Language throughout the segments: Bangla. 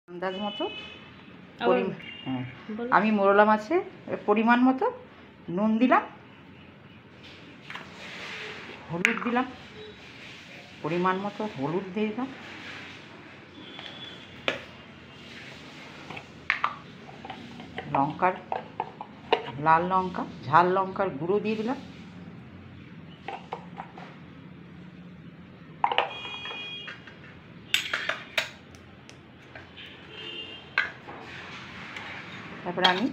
আন্দাজ মতো হ্যাঁ, আমি মোরলা মাছে পরিমাণ মতো নুন দিলাম, হলুদ দিলাম, পরিমাণ মতো হলুদ দিয়ে দিলাম, লঙ্কার লাল লঙ্কা ঝাল লঙ্কার গুঁড়ো দিয়ে দিলাম, তারপরে আমি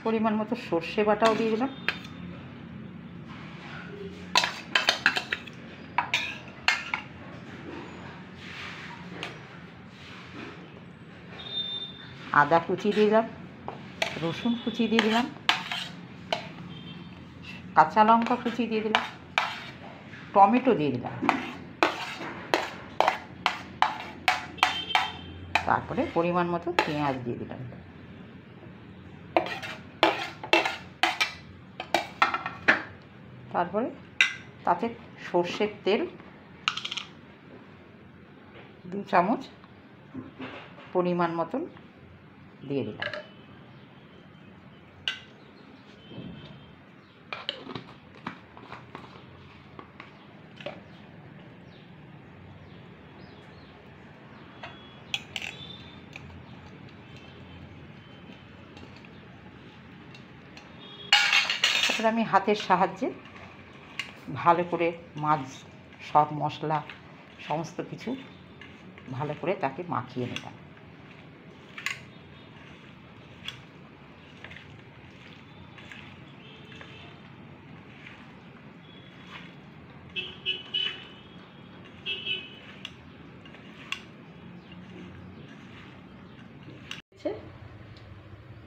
পরিমাণ মতো সর্ষে বাটাও দিয়ে দিলাম, আদা কুচি দিয়ে দিলাম, রসুন কুচি দিয়ে দিলাম, কাঁচা লঙ্কা কুচি দিয়ে দিলাম, টমেটো দিয়ে দিলাম, তারপরে পরিমাণ মতো পেঁয়াজ দিয়ে দিলাম। তারপরে তাতে সর্ষের তেল 2 চামচ পরিমাণ মতন দিয়ে দিলাম। তারপরে আমি হাতের সাহায্যে ভালো করে মাছ সব মশলা সমস্ত কিছু ভালো করে তাকে মাখিয়ে নিলাম।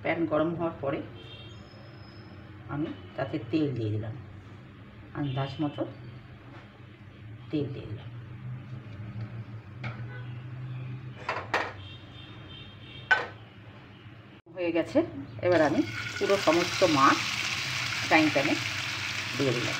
প্যান গরম হওয়ার পরে আমি তাতে তেল দিয়ে দিলাম, আন্দাজ মতো তেল দিয়ে দিলাম। হয়ে গেছে, এবার আমি পুরো সমস্ত মাছ ফ্রাইং প্যানে দিয়ে দিলাম।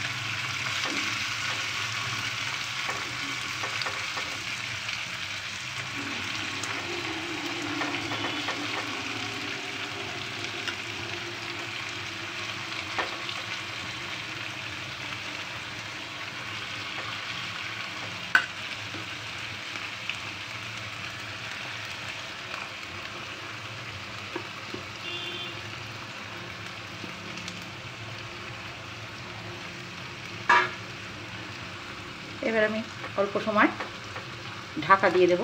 এবার আমি অল্প সময় ঢাকা দিয়ে দেব।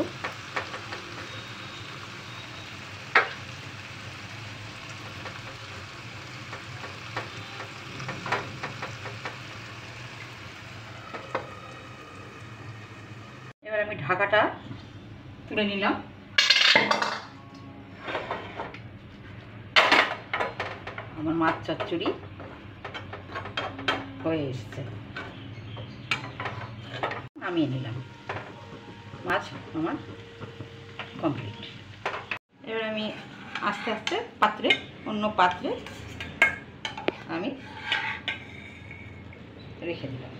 এবার আমি ঢাকাটা তুলে নিলাম। আমার মাছ চচ্চড়ি হয়ে এসছে, নামিয়ে নিলাম। মাছ আমার কমপ্লিট। এবার আমি আস্তে আস্তে অন্য পাত্রে আমি রেখে দিলাম।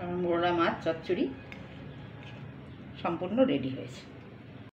আমার মোরলা মাছ চচ্চড়ি সম্পূর্ণ রেডি হয়েছে।